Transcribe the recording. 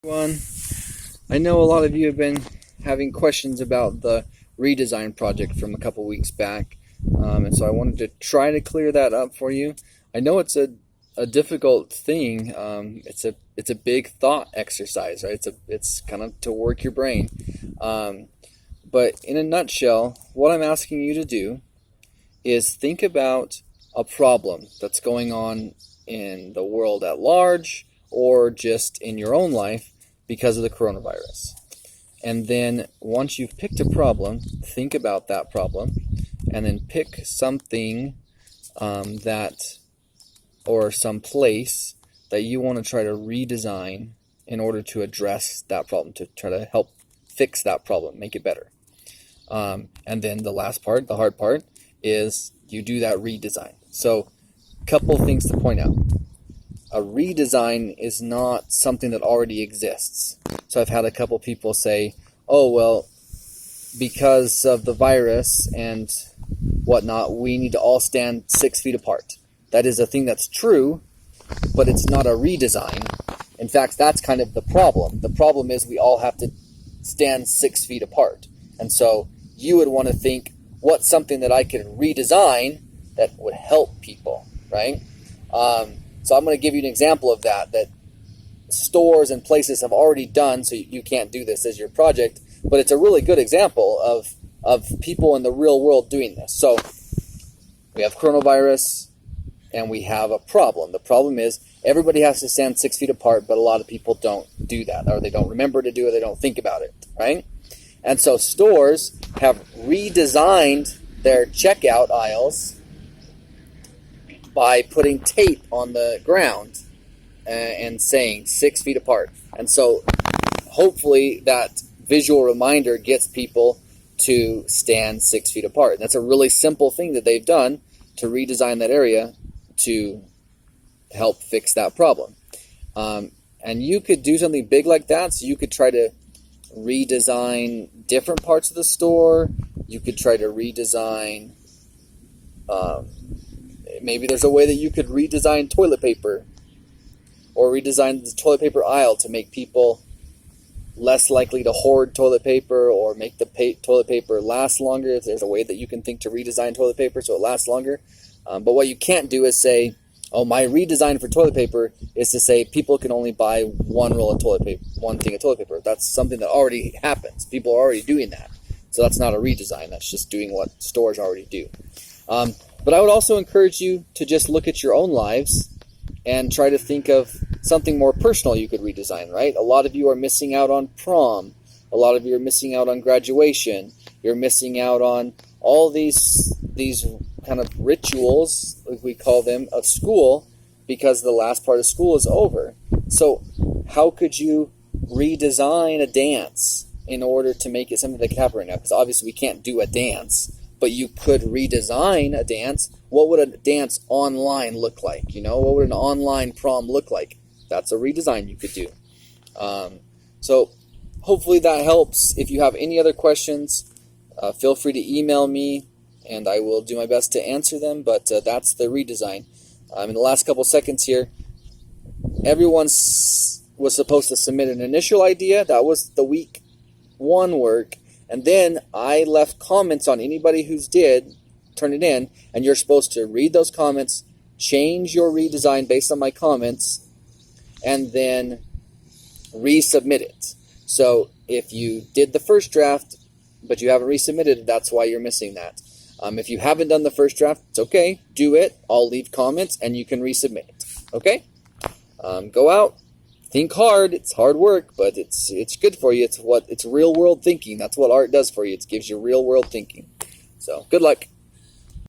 Everyone, I know a lot of you have been having questions about the redesign project from a couple weeks back, and so I wanted to try to clear that up for you. I know it's a difficult thing. It's a big thought exercise, right? It's kind of to work your brain. But in a nutshell, what I'm asking you to do is think about a problem that's going on in the world at large or just in your own life because of the coronavirus. And then once you've picked a problem, think about that problem and then pick something or some place that you want to try to redesign in order to address that problem, to try to help fix that problem, make it better. And then the last part, the hard part, is you do that redesign. So a couple things to point out. A redesign is not something that already exists. So I've had a couple people say, oh, well, because of the virus and whatnot, we need to all stand 6 feet apart. That is a thing that's true, but it's not a redesign. In fact, that's kind of the problem. The problem is we all have to stand 6 feet apart. And so you would want to think, what's something that I could redesign that would help people, right? So I'm going to give you an example of that stores and places have already done, so you can't do this as your project, but it's a really good example of people in the real world doing this. So we have coronavirus and we have a problem. The problem is everybody has to stand 6 feet apart, but a lot of people don't do that, or they don't remember to do it, they don't think about it, right? And so stores have redesigned their checkout aisles by putting tape on the ground and saying 6 feet apart. And so hopefully that visual reminder gets people to stand 6 feet apart. And that's a really simple thing that they've done to redesign that area to help fix that problem. And you could do something big like that. So you could try to redesign different parts of the store. You could try to redesign maybe there's a way that you could redesign toilet paper or redesign the toilet paper aisle to make people less likely to hoard toilet paper or make the toilet paper last longer. If there's a way that you can think to redesign toilet paper so it lasts longer. But what you can't do is say, oh, my redesign for toilet paper is to say people can only buy one roll of toilet paper, one thing of toilet paper. That's something that already happens. People are already doing that. So that's not a redesign. That's just doing what stores already do. But I would also encourage you to just look at your own lives and try to think of something more personal you could redesign, right? A lot of you are missing out on prom. A lot of you are missing out on graduation. You're missing out on all these kind of rituals, like we call them, of school because the last part of school is over. So how could you redesign a dance in order to make it something that could happen right now? Because obviously we can't do a dance. But you could redesign a dance. What would a dance online look like? What would an online prom look like? That's a redesign you could do. So hopefully that helps. If you have any other questions, feel free to email me, and I will do my best to answer them. But that's the redesign. In the last couple seconds here, everyone was supposed to submit an initial idea. That was the week 1 work. And then I left comments on anybody who's turn it in, and you're supposed to read those comments, change your redesign based on my comments, and then resubmit it. So if you did the first draft, but you haven't resubmitted it, that's why you're missing that. If you haven't done the first draft, it's okay. Do it. I'll leave comments, and you can resubmit it. Okay? Go out. Think hard. It's hard work, but it's good for you. It's real world thinking. That's what art does for you. It gives you real world thinking. So good luck.